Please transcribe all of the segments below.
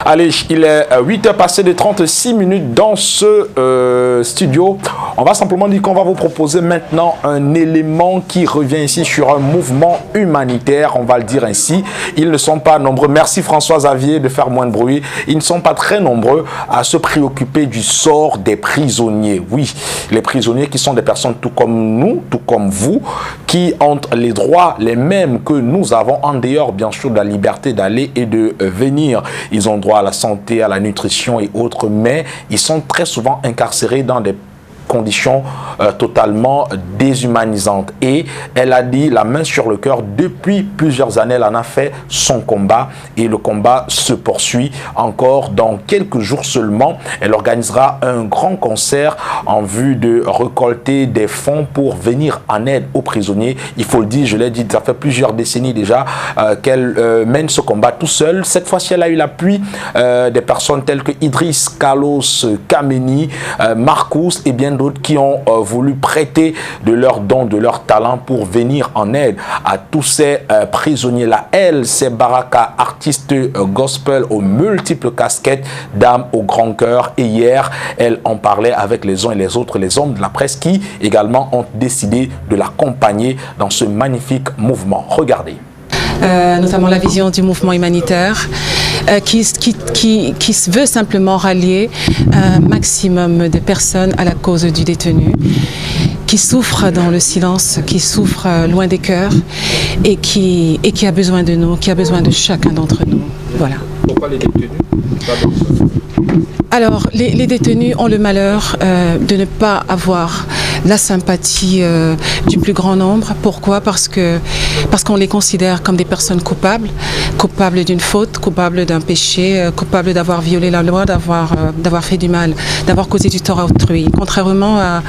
Allez, il est 8h passé de 36 minutes dans ce studio. On va simplement dire qu'on va vous proposer maintenant un élément qui revient ici sur un mouvement humanitaire, on va le dire ainsi. Ils ne sont pas nombreux, merci François Xavier de faire moins de bruit, ils ne sont pas très nombreux à se préoccuper du sort des prisonniers. Oui, les prisonniers qui sont des personnes tout comme nous, tout comme vous, qui ont les droits les mêmes que nous avons en dehors bien sûr de la liberté d'aller et de venir. Ils ont droit à la santé, à la nutrition et autres, mais ils sont très souvent incarcérés dans des conditions totalement déshumanisantes. Et elle a dit la main sur le cœur, depuis plusieurs années, elle en a fait son combat et le combat se poursuit encore dans quelques jours seulement. Elle organisera un grand concert en vue de récolter des fonds pour venir en aide aux prisonniers. Il faut le dire, je l'ai dit, ça fait plusieurs décennies déjà qu'elle mène ce combat tout seul. Cette fois-ci, elle a eu l'appui des personnes telles que Idriss, Carlos, Kameni, Marcus et bien d'autres qui ont voulu prêter de leurs dons, de leur talent pour venir en aide à tous ces prisonniers-là. Elle, c'est Baraka, artiste gospel aux multiples casquettes, dame au grand cœur. Et hier, elle en parlait avec les uns et les autres, les hommes de la presse qui également ont décidé de l'accompagner dans ce magnifique mouvement. Regardez. Notamment la vision du mouvement humanitaire qui veut simplement rallier un maximum de personnes à la cause du détenu, qui souffrent dans le silence, qui souffrent loin des cœurs et qui a besoin de nous, qui a besoin de chacun d'entre nous. Voilà. Pourquoi les détenus? Alors, les détenus ont le malheur de ne pas avoir la sympathie du plus grand nombre. Pourquoi? Parce qu'on les considère comme des personnes coupables, coupables d'une faute, coupables d'un péché, coupables d'avoir violé la loi, d'avoir fait du mal, d'avoir causé du tort à autrui. Contrairement à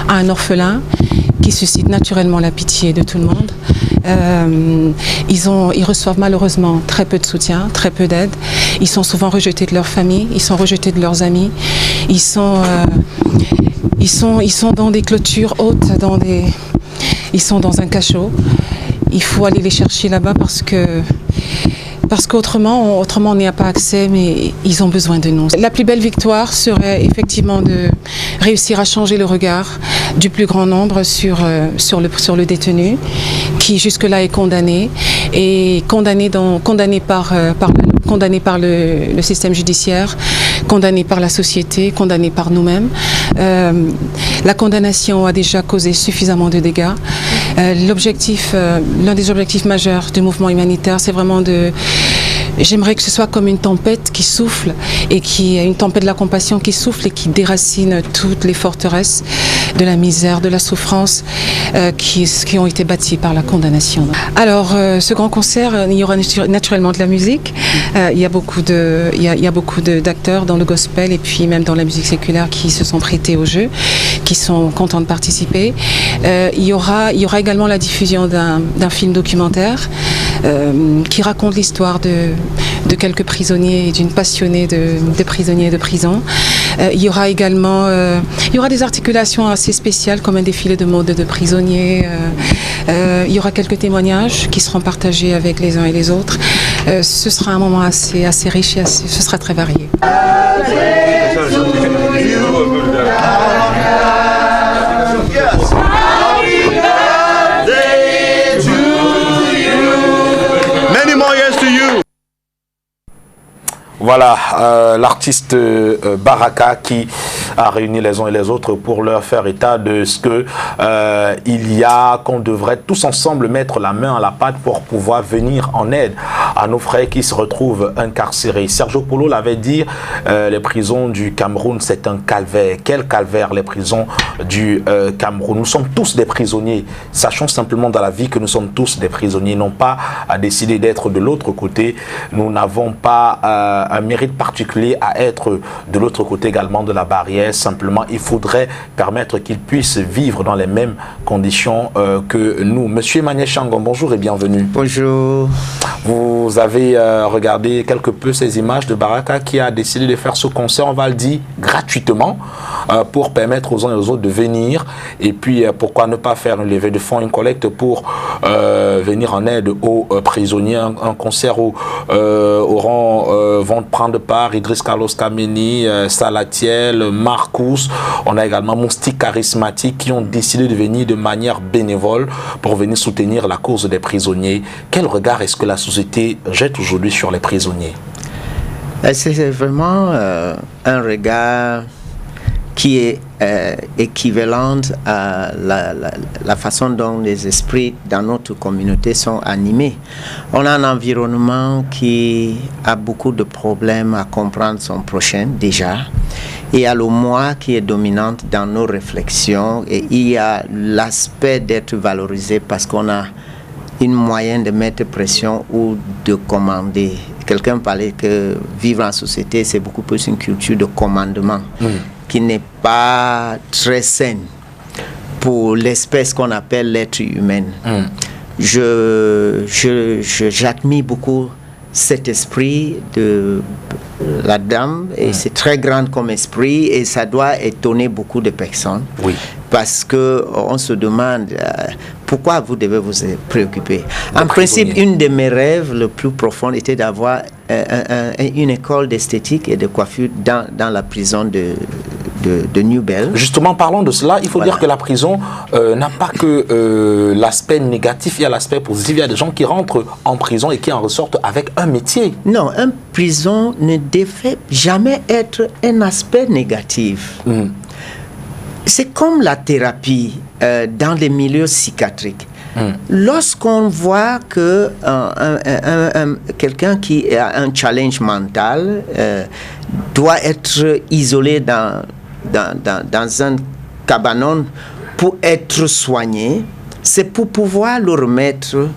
un orphelin qui suscite naturellement la pitié de tout le monde. Ils reçoivent malheureusement très peu de soutien, très peu d'aide. Ils sont souvent rejetés de leur famille, ils sont rejetés de leurs amis. Ils sont dans des clôtures hautes, ils sont dans un cachot. Il faut aller les chercher là-bas parce qu'autrement, on n'y a pas accès, mais ils ont besoin de nous. La plus belle victoire serait effectivement de réussir à changer le regard du plus grand nombre sur le détenu, qui jusque-là est condamné, et condamné par le système judiciaire, condamné par la société, condamné par nous-mêmes. La condamnation a déjà causé suffisamment de dégâts. L'un des objectifs majeurs du mouvement humanitaire, c'est vraiment j'aimerais que ce soit comme une tempête qui souffle une tempête de la compassion qui souffle et qui déracine toutes les forteresses de la misère, de la souffrance qui ont été bâties par la condamnation. Alors, ce grand concert, il y aura naturellement de la musique. Il y a beaucoup d'acteurs dans le gospel et puis même dans la musique séculaire qui se sont prêtés au jeu, qui sont contents de participer. Il y aura également la diffusion d'un film documentaire qui raconte l'histoire de quelques prisonniers et d'une passionnée de prisonniers et de prison. Il y aura également des articulations assez spéciales comme un défilé de mode de prisonniers. Il y aura quelques témoignages qui seront partagés avec les uns et les autres. Ce sera un moment assez riche et ce sera très varié. Voilà, l'artiste Baraka qui a réuni les uns et les autres pour leur faire état de ce que qu'on devrait tous ensemble mettre la main à la pâte pour pouvoir venir en aide à nos frères qui se retrouvent incarcérés. Sergio Polo l'avait dit, les prisons du Cameroun, c'est un calvaire. Quel calvaire, les prisons du Cameroun. Nous sommes tous des prisonniers. Sachons simplement dans la vie que nous sommes tous des prisonniers, non pas à décider d'être de l'autre côté. Nous n'avons pas un mérite particulier à être de l'autre côté également de la barrière. Simplement, il faudrait permettre qu'ils puissent vivre dans les mêmes conditions que nous. Monsieur Emmanuel Changon, bonjour et bienvenue. Bonjour. Vous avez regardé quelque peu ces images de Baraka qui a décidé de faire ce concert, on va le dire, gratuitement, pour permettre aux uns et aux autres de venir. Et puis, pourquoi ne pas faire une levée de fonds, une collecte pour venir en aide aux prisonniers, un concert au rang vont prendre part Idriss Carlos Kameni, Salatiel, Marcous. On a également Moustique Charismatique qui ont décidé de venir de manière bénévole pour venir soutenir la cause des prisonniers. Quel regard est-ce que la société jette aujourd'hui sur les prisonniers? C'est vraiment un regard qui est équivalente à la façon dont les esprits dans notre communauté sont animés. On a un environnement qui a beaucoup de problèmes à comprendre son prochain déjà. Il y a le moi qui est dominant dans nos réflexions et il y a l'aspect d'être valorisé parce qu'on a une moyenne de mettre pression ou de commander. Quelqu'un parlait que vivre en société, c'est beaucoup plus une culture de commandement qui n'est pas très saine pour l'espèce qu'on appelle l'être humain. J'admire beaucoup cet esprit de la dame et c'est très grand comme esprit et ça doit étonner beaucoup de personnes. Oui. Parce qu'on se demande pourquoi vous devez vous préoccuper. En principe, une de mes rêves le plus profond était d'avoir une école d'esthétique et de coiffure dans la prison de New Bell. Justement, parlons de cela. Il faut dire que la prison n'a pas que l'aspect négatif, il y a l'aspect positif. Il y a des gens qui rentrent en prison et qui en ressortent avec un métier. Non, une prison ne devait jamais être un aspect négatif. C'est comme la thérapie dans les milieux psychiatriques. Lorsqu'on voit que quelqu'un qui a un challenge mental doit être isolé dans un cabanon pour être soigné, c'est pour pouvoir le remettre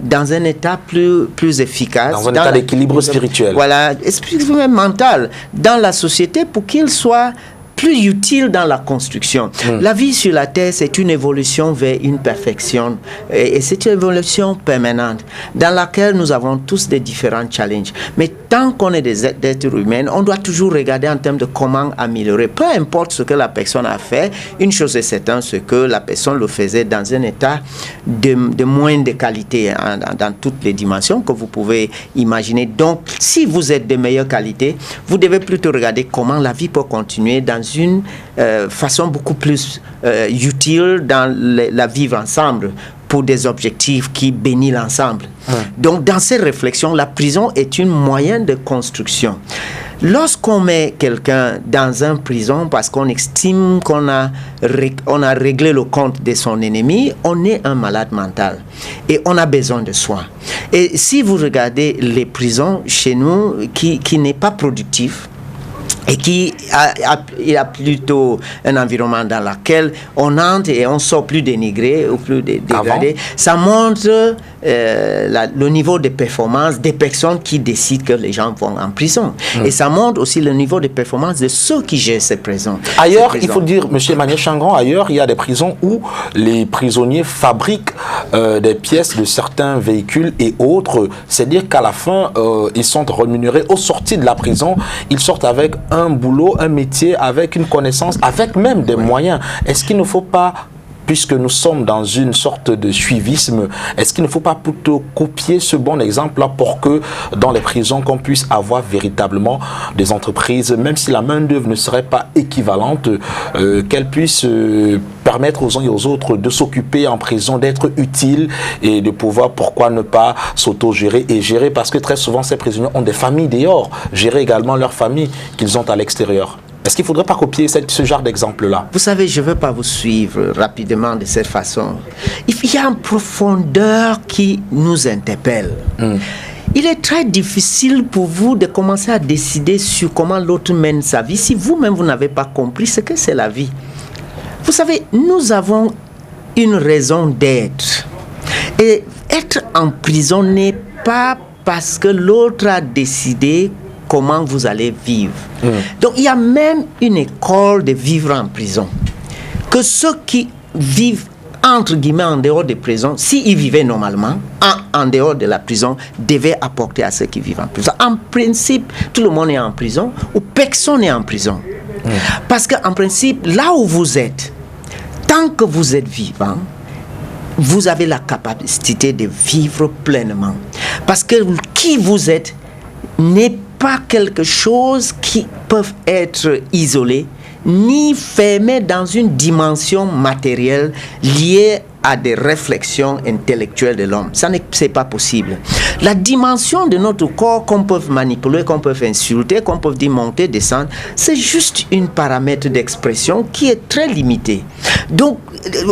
dans un état plus efficace. Dans un état d'équilibre spirituel. Voilà, spirituel mental, dans la société pour qu'il soit plus utile dans la construction. La vie sur la terre, c'est une évolution vers une perfection et c'est une évolution permanente dans laquelle nous avons tous des différents challenges. Mais tant qu'on est des êtres humains, on doit toujours regarder en termes de comment améliorer. Peu importe ce que la personne a fait, une chose est certaine, c'est que la personne le faisait dans un état de moindre qualité dans toutes les dimensions que vous pouvez imaginer. Donc, si vous êtes de meilleure qualité, vous devez plutôt regarder comment la vie peut continuer dans une façon beaucoup plus utile dans la vivre ensemble pour des objectifs qui bénissent l'ensemble. Donc, dans ces réflexions, la prison est une moyen de construction. Lorsqu'on met quelqu'un dans une prison parce qu'on estime qu'on a réglé le compte de son ennemi, on est un malade mental et on a besoin de soins. Et si vous regardez les prisons chez nous qui n'est pas productif, et qui a plutôt un environnement dans lequel on entre et on sort plus dénigré ou plus dégradé. Ça montre le niveau de performance des personnes qui décident que les gens vont en prison. Et ça montre aussi le niveau de performance de ceux qui gèrent ces prisons. Ailleurs, il faut dire, M. Emmanuel Changran, ailleurs, il y a des prisons où les prisonniers fabriquent des pièces de certains véhicules et autres. C'est-à-dire qu'à la fin, ils sont rémunérés au sortir de la prison. Ils sortent avec un boulot, un métier, avec une connaissance, avec même des moyens. Est-ce qu'il ne faut pas, puisque nous sommes dans une sorte de suivisme, est-ce qu'il ne faut pas plutôt copier ce bon exemple-là pour que dans les prisons, qu'on puisse avoir véritablement des entreprises, même si la main-d'œuvre ne serait pas équivalente, qu'elles puissent permettre aux uns et aux autres de s'occuper en prison, d'être utiles et de pouvoir, pourquoi ne pas s'auto-gérer et gérer, parce que très souvent ces prisonniers ont des familles dehors, gérer également leurs familles qu'ils ont à l'extérieur. Est-ce qu'il ne faudrait pas copier ce genre d'exemple-là? Vous savez, je ne veux pas vous suivre rapidement de cette façon. Il y a une profondeur qui nous interpelle. Il est très difficile pour vous de commencer à décider sur comment l'autre mène sa vie si vous-même vous n'avez pas compris ce que c'est la vie. Vous savez, nous avons une raison d'être. Et être en prison n'est pas parce que l'autre a décidé comment vous allez vivre. Donc, il y a même une école de vivre en prison. Que ceux qui vivent, entre guillemets, en dehors des prisons, s'ils vivaient normalement, en dehors de la prison, devaient apporter à ceux qui vivent en prison. En principe, tout le monde est en prison ou personne n'est en prison. Parce qu'en principe, là où vous êtes, tant que vous êtes vivant, vous avez la capacité de vivre pleinement. Parce que qui vous êtes n'est pas quelque chose qui peut être isolé, ni fermé dans une dimension matérielle liée à des réflexions intellectuelles de l'homme. Ça c'est pas possible. La dimension de notre corps qu'on peut manipuler, qu'on peut insulter, qu'on peut dire monter, descendre, c'est juste un paramètre d'expression qui est très limité. Donc,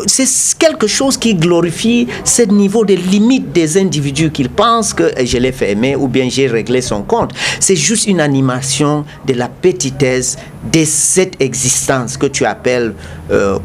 c'est quelque chose qui glorifie ce niveau de limite des individus qu'ils pensent que je l'ai fermé ou bien j'ai réglé son compte. C'est juste une animation de la petitesse de cette existence que tu appelles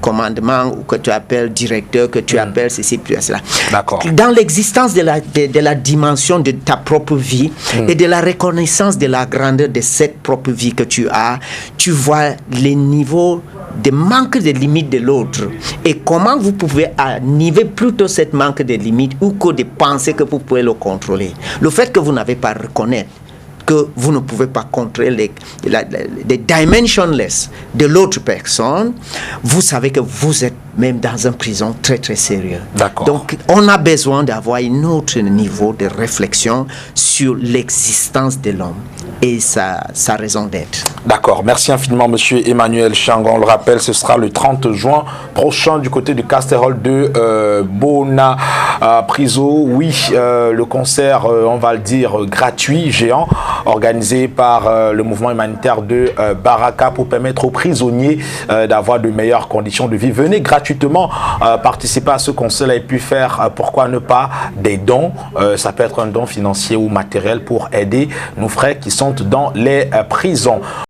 commandement ou que tu appelles directeur, que tu appelles ceci puis cela. Dans l'existence de la dimension de ta propre vie et de la reconnaissance de la grandeur de cette propre vie que tu as, tu vois les niveaux de manque de limites de l'autre et comment vous pouvez niveler plutôt cette manque de limites ou que de penser que vous pouvez le contrôler. Le fait que vous n'avez pas à reconnaître que vous ne pouvez pas contrôler les dimensionless de l'autre personne, vous savez que vous êtes même dans une prison très très sérieux. Donc on a besoin d'avoir un autre niveau de réflexion sur l'existence de l'homme et sa raison d'être. D'accord, merci infiniment monsieur Emmanuel Chang. On le rappelle, ce sera le 30 juin prochain du côté du Casterol de Bona Priso. Oui, le concert, on va le dire, gratuit, géant, organisé par le mouvement humanitaire de Baraka pour permettre aux prisonniers d'avoir de meilleures conditions de vie. Venez gratuitement participer à ce concert et puis faire, pourquoi ne pas, des dons. Ça peut être un don financier ou matériel pour aider nos frères qui sont dans les prisons.